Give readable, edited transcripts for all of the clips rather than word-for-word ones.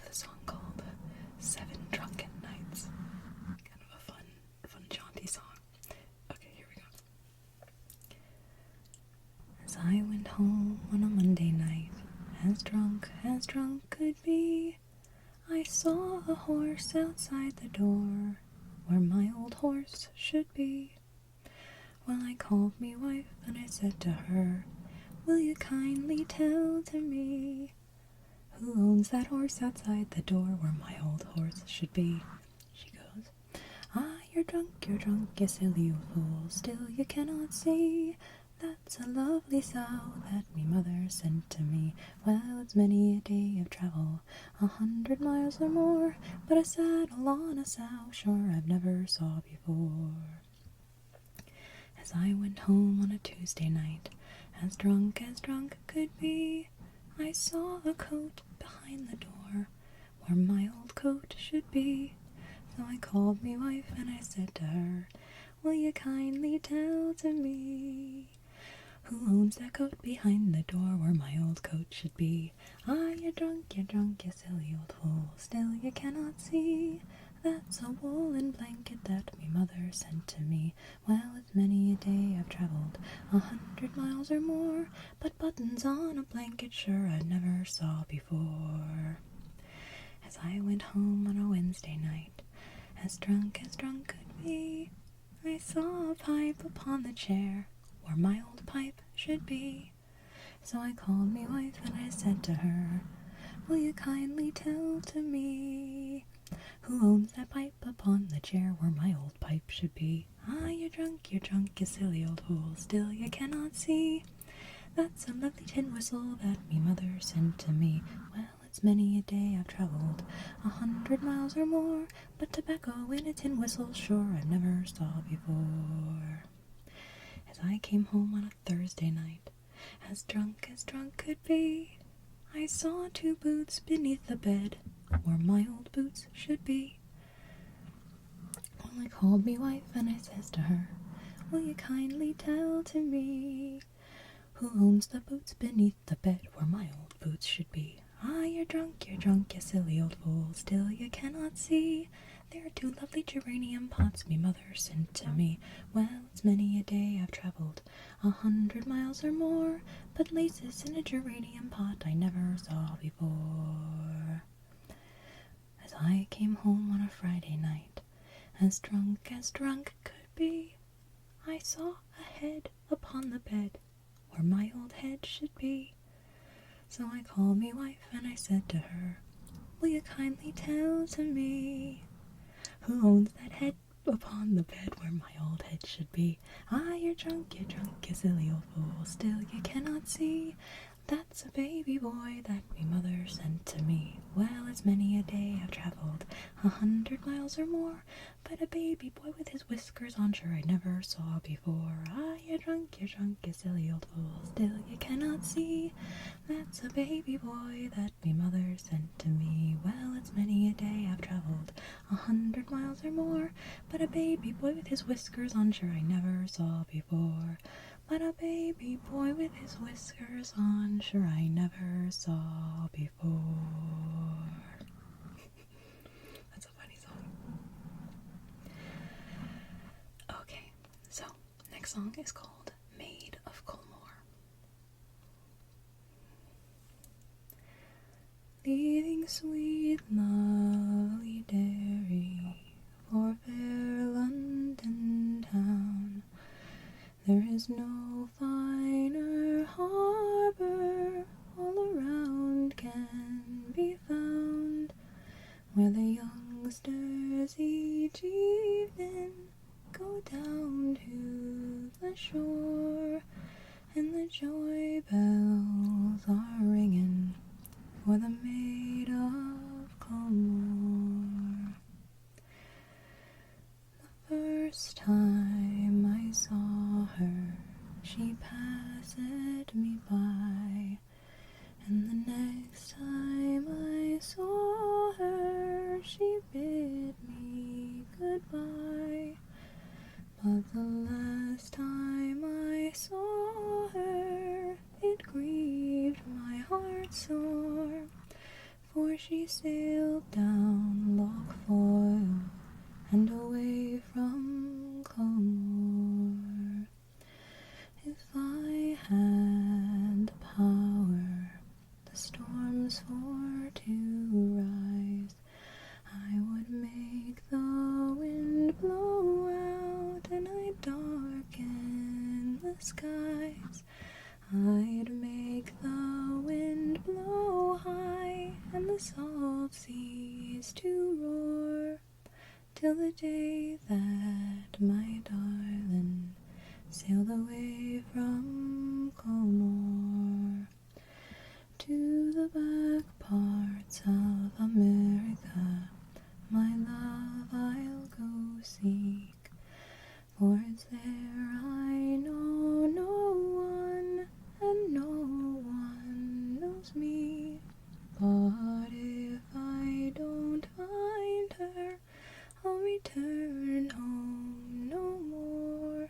a song called Seven Drunken Nights. Kind of a fun jaunty song. Okay, here we go. As I went home on a Monday night, as drunk could be, I saw a horse outside the door, where my old horse should be. Well, I called me wife and I said to her, will you kindly tell to me who owns that horse outside the door where my old horse should be? She goes, you're drunk, you silly old fool, still you cannot see. That's a lovely sow that me mother sent to me. Well, it's many a day of travel, 100 miles or more, but a saddle on a sow, sure I've never saw before. As I went home on a Tuesday night, as drunk could be, I saw a coat behind the door, where my old coat should be. So I called me wife and I said to her, will you kindly tell to me who owns that coat behind the door where my old coat should be? You're drunk, you silly old fool, still you cannot see. That's a woolen blanket that me mother sent to me. Well, it's many a day I've travelled, 100 miles or more, but buttons on a blanket sure I never saw before. As I went home on a Wednesday night, as drunk could be, I saw a pipe upon the chair, where my old pipe should be. So I called me wife and I said to her, will you kindly tell to me who owns that pipe upon the chair where my old pipe should be? You're drunk, you silly old fool, still you cannot see. That's a lovely tin whistle that me mother sent to me. Well, it's many a day I've travelled, 100 miles or more, but tobacco in a tin whistle sure I never saw before. As I came home on a Thursday night, as drunk could be, I saw 2 boots beneath the bed, where my old boots should be. Well, I called me wife and I says to her, will you kindly tell to me who owns the boots beneath the bed where my old boots should be? You're drunk, you silly old fool, still you cannot see. There are 2 lovely geranium pots me mother sent to me. Well, it's many a day I've travelled, 100 miles or more, but laces in a geranium pot I never saw before. As I came home on a Friday night, as drunk could be, I saw a head upon the bed, where my old head should be. So I called me wife and I said to her, will you kindly tell to me who owns that head upon the bed where my old head should be? You're drunk, you silly old fool, still you cannot see. That's a baby boy that me mother sent to me. Well, it's many a day I've travelled, 100 miles or more, but a baby boy with his whiskers on sure I never saw before. You're drunk, you silly old fool, still you cannot see. That's a baby boy that me mother sent to me. Well, it's many a day I've travelled, 100 miles or more, but a baby boy with his whiskers on sure I never saw before. But a baby boy with his whiskers on sure I never saw before. That's a funny song. Okay, so next song is called Maid of Colmore. Leaving sweet lovely Derry for fair London town, there is no finer harbour all around can be found, where the youngsters each evening go down to the shore, and the joy bells are ringing for the Maid of Colmore. The first time I saw her, she passed me by, and the next time I saw her, she bid me goodbye. But the last time I saw her, it grieved my heart sore, for she sailed down Loch Foyle and away from Clonmore. If I had the power the storms for to rise, I would make the wind blow out and I'd darken the skies. I'd make the wind blow high and the salt seas to roar, till the day that my darling sailed away from Clonmore to the back parts of America. My love I'll go seek, for it's there I know no one, and no one knows me. But if I don't find her, I'll return home no more.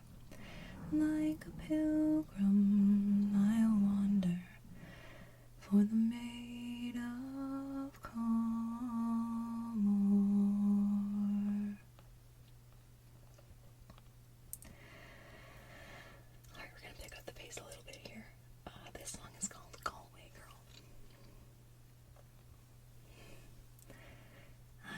Like a pilgrim I'll wander for the Maid of Clonmore. Alright, we're going to pick up the pace a little bit here. This song is called Galway Girl.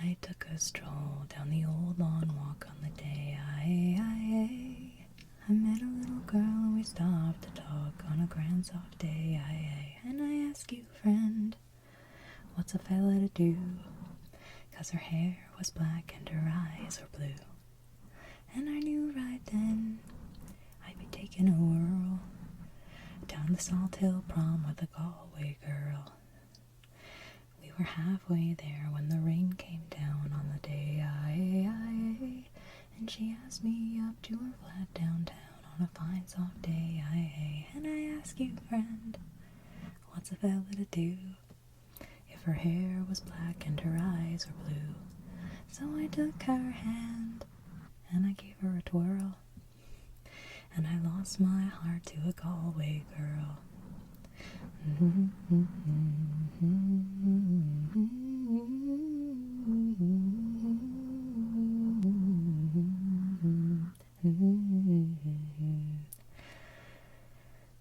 I took a stroll down the old lawn walk on the day I met a little girl and we stopped to talk on a grand soft day and I asked you, friend, what's a fella to do? 'Cause her hair was black and her eyes were blue. And I knew right then I'd be taking a whirl down the Salt Hill Prom with a Galway girl. We were halfway there when the rain came down on the day and she asked me up to her flat downtown on a fine soft day and I ask you, friend, what's a fella to do if her hair was black and her eyes were blue? So I took her hand and I gave her a twirl, and I lost my heart to a Galway girl.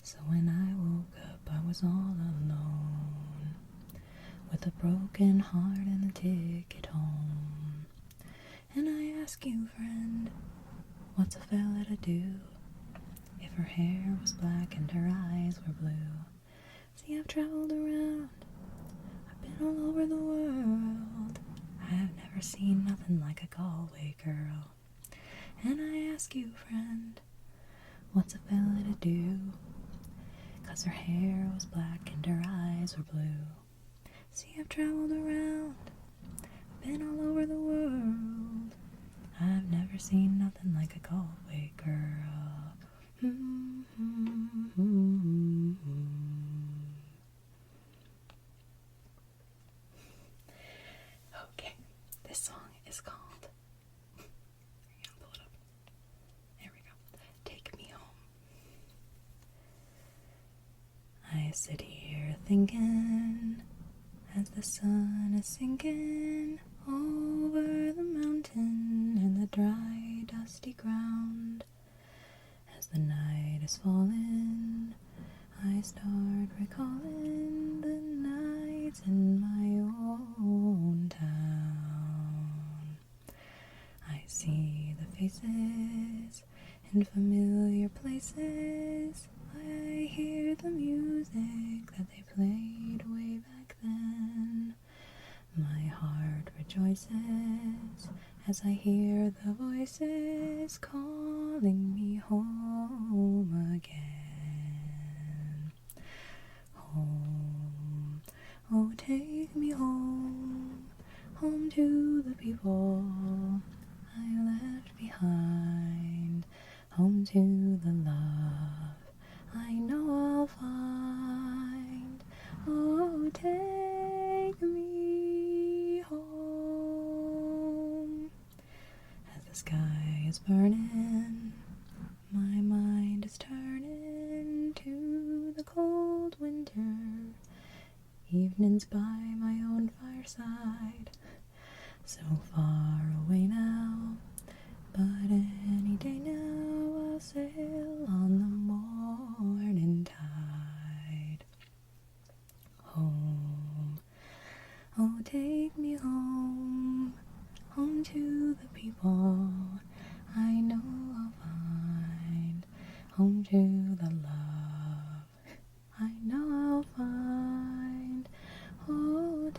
So when I woke up, I was all alone, with a broken heart and a ticket home. And I ask you, friend, what's a fella to do if her hair was black and her eyes were blue? See, I've traveled around, I've been all over the world, I've never seen nothing like a Galway girl. And I ask you, friend, what's a fella to do? 'Cause her hair was black and her eyes were blue. See, I've traveled around, been all over the world, I've never seen nothing like a Galway girl. Okay, this song is called, I'm gonna pull it up, there we go, Take Me Home. I sit here thinking as the sun is sinking over the mountain and the dry dusty ground. As the night is falling, I start recalling the nights in my own town. I see the faces in familiar places, I hear the music that they played way back then. My heart rejoices as I hear the voices calling me home again. Home, oh take me home, home to the people I left behind, home to the love I know I'll find. Oh, take me home. As the sky is burning, my mind is turning to the cold winter evenings by my own fire. so far away now, but any day now I'll sail on the morning tide. Home, oh take me home, home to the people I know I'll find, home to the love I know I'll find. Oh,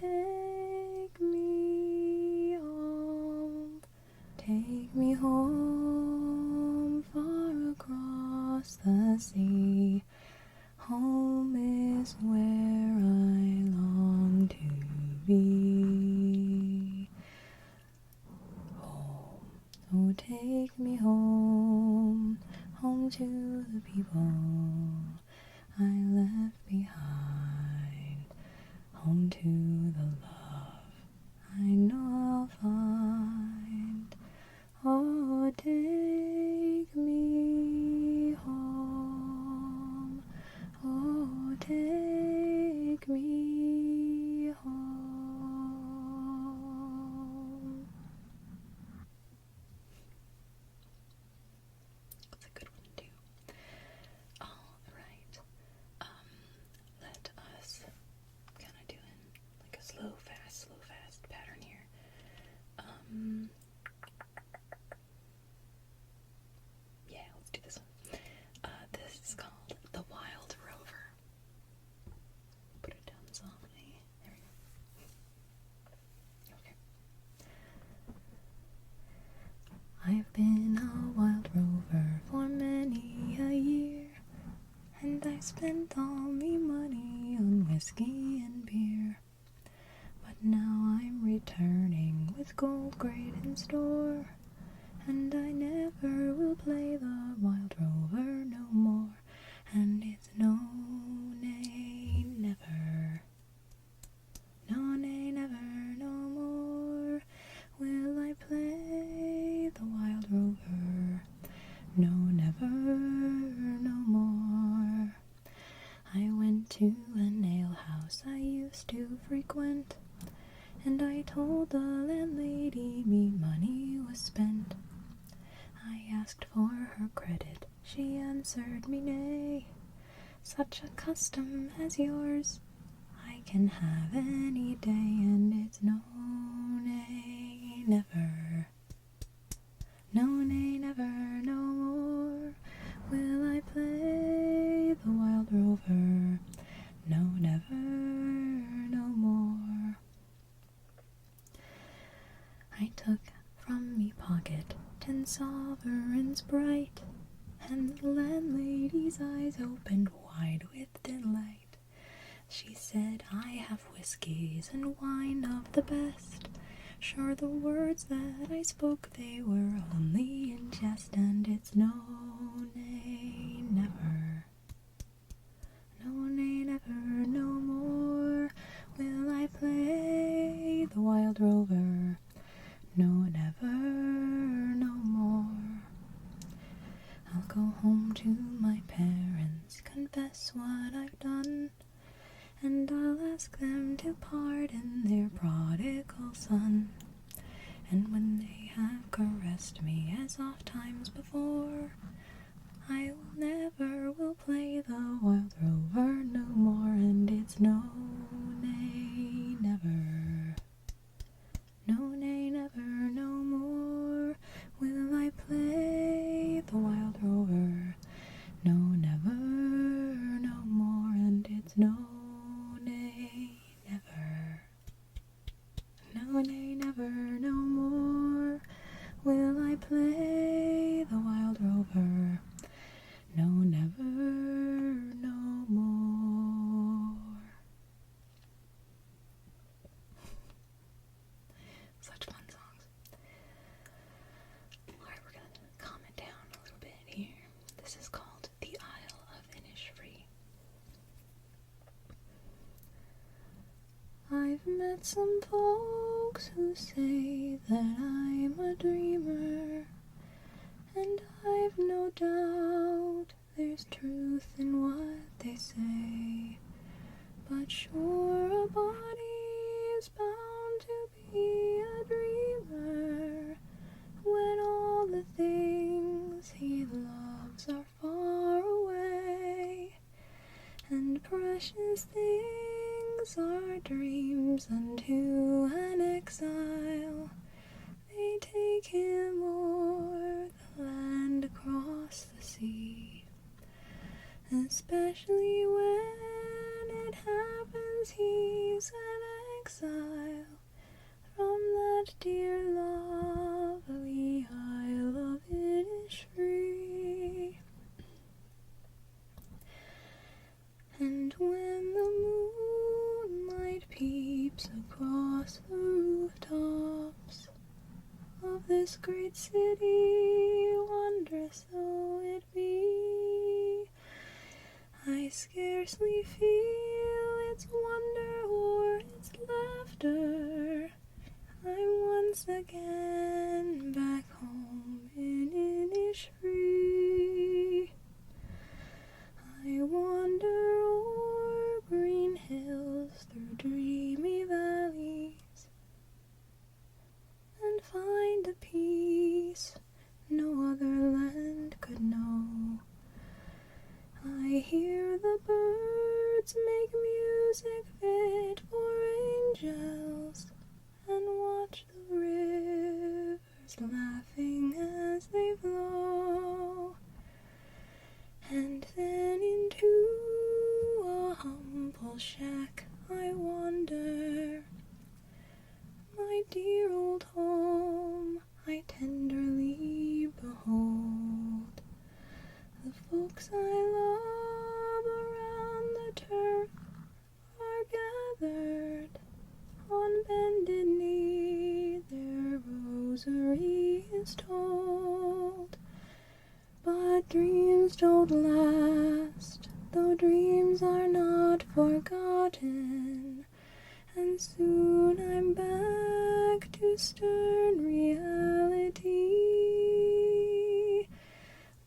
take me home, far across the sea. Home is where I long to be. Home, oh, take me home, home to the people I left behind, home to the love I know I'll find. Oh, take me home, oh, take me home. That's a good one too. Alright. Let us kind of doing like a slow, fast pattern here. Yeah, let's do this one. This is called The Wild Rover. Put it down softly. There we go. Okay. I've been a wild rover for many a year, and I spent all me money on whiskey and beer. But now I'm returning with gold great in store, and I never will play the wild rover no more. And it's no, nay, never. No, nay, never, no more will I play the wild rover. No, never, no more. I went to an alehouse I used to frequent, and I told the landlady me money was spent. I asked for her credit, she answered me nay. Such a custom as yours I can have any day, and it's no, nay, never. No, nay, never, no more will I play the wild rover. No, never, no more. I took from me pocket 10 sovereigns bright, and the landlady's eyes opened wide with delight. She said, I have whiskies and wine of the best. Sure the words that I spoke, they were only in jest, and it's no, nay, never. No, nay, never, no more will I play the wild rover. No, never, no more. I'll go home to my parents, confess what I've done, and I'll ask them to pardon their prodigal son. And when they have caressed me as oft times before, I will never will play the wild rover no more, and it's no, nay, never. No, nay, never, no more will I play the wild rover. No, never, no more, and it's no, nay, never. No, nay, never, no more will I play the wild rover. No, never, no more. Such fun songs. Alright, we're gonna calm it down a little bit here. This is called The Isle of Innisfree. I've met some folks who say that I'm a dreamer, and I've no doubt there's truth in what they say. But sure, a body is bound to be a dreamer. gives our dreams unto an exile. They take him o'er the land across the sea. Especially when it happens he's an exile from that dear lovely isle of Innisfree. And when the moonlight peeps across the rooftops of this great city, wondrous though it be, I scarcely feel its wonder or its laughter. I'm once again back home in Innisfree. I wander o'er green hills, through dreamy valleys, and find a peace no other land could know. I hear the birds make music fit for angels, and watch the rivers laughing as they flow. And then into a humble shack I wander, my dear old home I tenderly behold. The folks I love around the turf are gathered, on bended knee their rosary is told. But dreams don't last, though dreams are not forgotten, and soon I'm back to stern reality.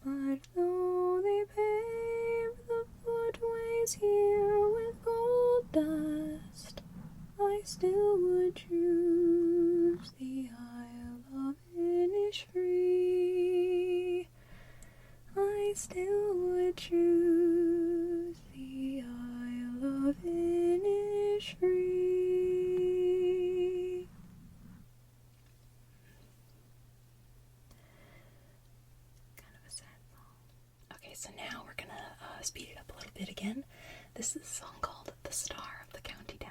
But though they pave the footways here with gold dust, I still would choose the Isle of Innisfree. I still would choose the Isle of Innisfree. Kind of a sad song. Okay, so now we're gonna speed it up a little bit again. This is a song called The Star of the County Down.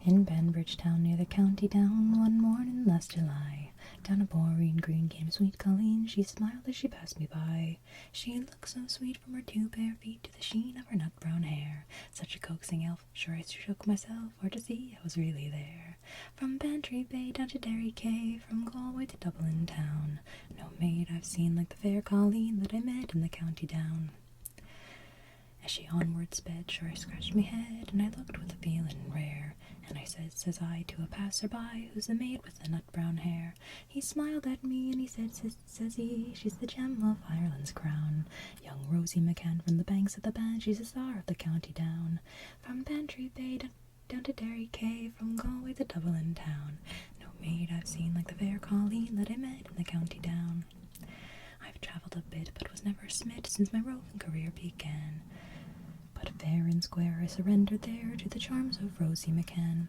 In Banbridge town near the county down, one morning last July, down a boreen green came sweet Colleen. She smiled as she passed me by. She looked so sweet from her two bare feet to the sheen of her nut brown hair. Such a coaxing elf, sure I shook myself for to see I was really there. From Bantry Bay down to Derry Quay, from Galway to Dublin town, no maid I've seen like the fair Colleen that I met in the county down. As she onward sped, sure I scratched me head, and I looked with a feeling rare. And I says I, to a passer-by, who's the maid with the nut-brown hair. He smiled at me, and he said, says he, she's the gem of Ireland's crown. Young Rosie McCann from the banks of the Bann, she's the star of the county down. From Bantry Bay down to Derry Quay, from Galway to Dublin town, no maid I've seen like the fair Colleen that I met in the county down. I've travelled a bit, but was never smit since my roving career began. But fair and square I surrendered there to the charms of Rosie McCann.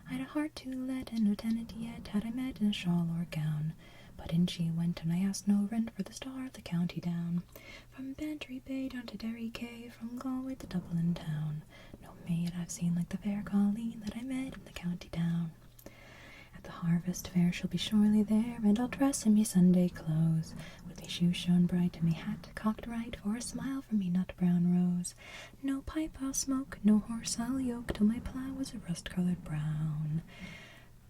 I'd a heart to let and no tenant yet had I met in a shawl or gown. But in she went, and I asked no rent for the star of the county down. From Bantry Bay down to Derry Quay, from Galway to Dublin town, no maid I've seen like the fair Colleen that I met in the county down. At the harvest fair she'll be surely there, and I'll dress in me Sunday clothes, with me shoes shone bright and me hat cocked right for a smile from me nut brown rose. No pipe I'll smoke, no horse I'll yoke, till my plough is a rust-coloured brown.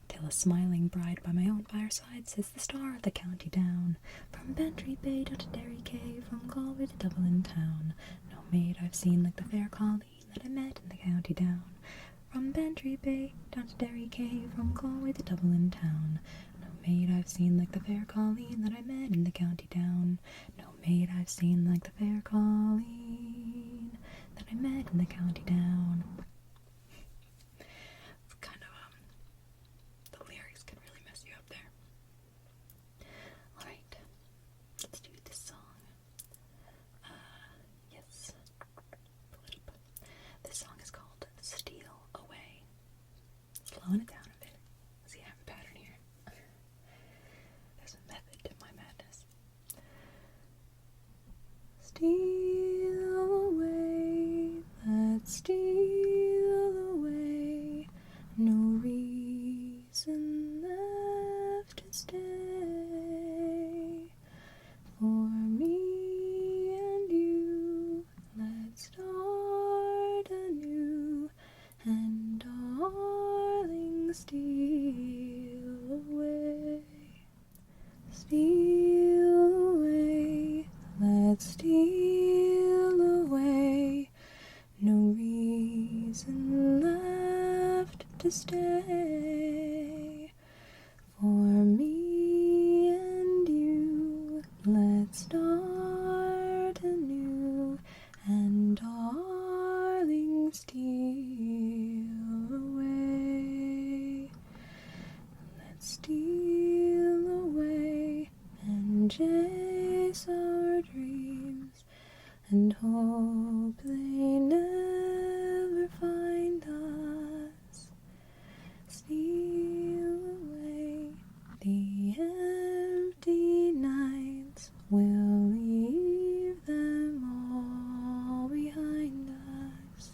Till a smiling bride by my own fireside says the star of the county down. From Bantry Bay down to Derry Quay, from Galway to Dublin town, no maid I've seen like the fair Colleen that I met in the county down. From Bantry Bay down to Derry Quay, from Galway to Dublin town, no maid I've seen like the fair Colleen that I met in the county down. No maid I've seen like the fair Colleen that I met in the county down. It's kind of, the lyrics can really mess you up there. Alright, let's do this song. Yes. steal away, steal away, let's steal away. No reason left to stay. For me and you, let's start anew, and darling, steal away. Let's steal away and chase our dreams, and hope they never find us. Steal away the empty nights, we'll leave them all behind us.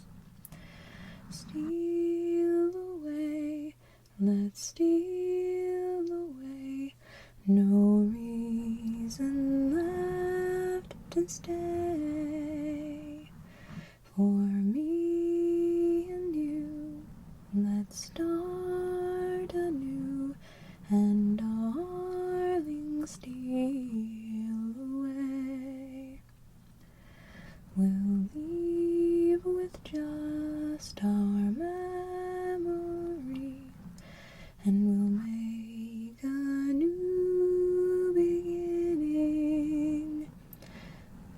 Steal away, let's steal away, no reason left to stay. For me and you, let's start anew, and darling, steal away. We'll leave with just our memory, and we'll make a new beginning.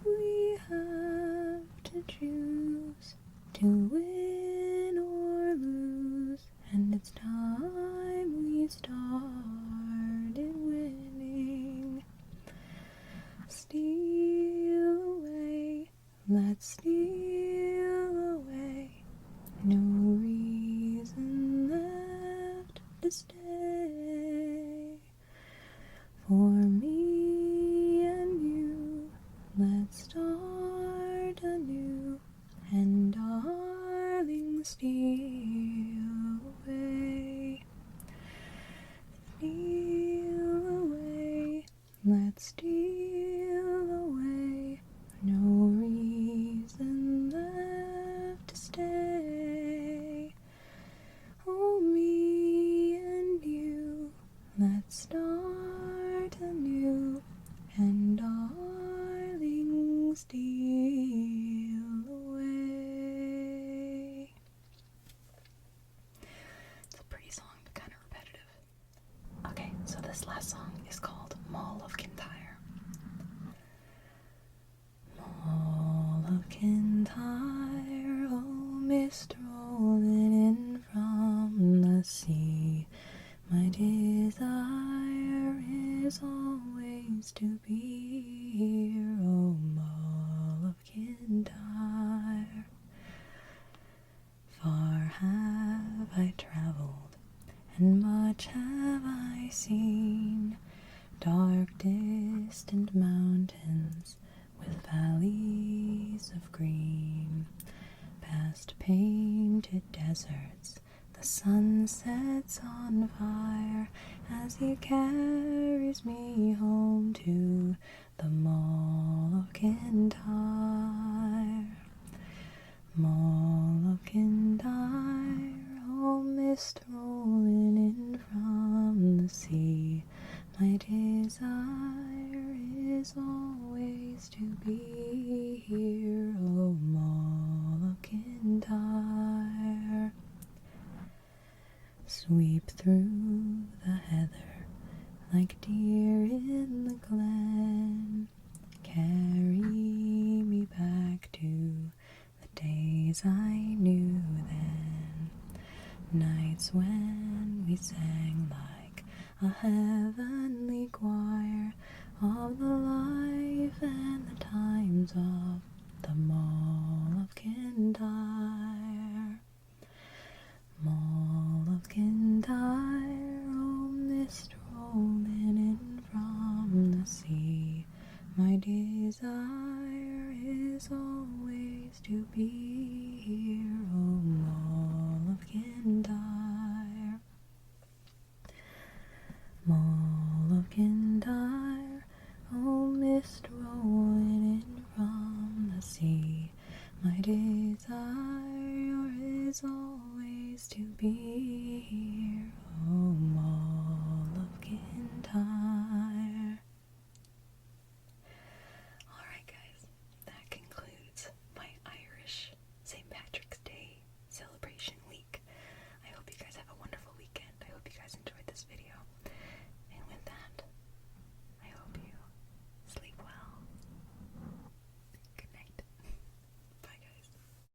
We have to choose to win or lose, and it's time we started winning. Steal away, let's steal away, no reason left to stay. For me and you, let's start anew, and darling, steal away. Steal away, let's steal away, no reason left to stay. Oh, me and you, let's start anew, and darling, steal away. It's a pretty song, but kind of repetitive. Okay, so this last song is called Maul of Kintyre. Maul of Kintyre, oh mist rolling in from the sea, my desire is always to be here, oh Maul of Kintyre. Far have I travelled, and much have I seen, dark distant mountains with valleys of green, past painted deserts, the sun sets on fire as he carries me home to the Maul of Kintyre. Maul of Kintyre, oh mist rolling in from the sea, my desire is always to be here, oh Maul of Kintyre. Sweep through the heather like deer in the glen, carry me back to the days I knew then, nights when we sang like a heavenly choir of the life and the times of the Maul of Kintyre. Maul of Kintyre, oh mist rolling in from the sea, my desire is always to be here, oh Maul of Kintyre. Maul of Kintyre, oh mist rolling in from the sea, my desire is always to be here, oh Maul of Kintyre. Alright guys, that concludes my Irish St. Patrick's Day celebration week. I hope you guys have a wonderful weekend. I hope you guys enjoyed this video.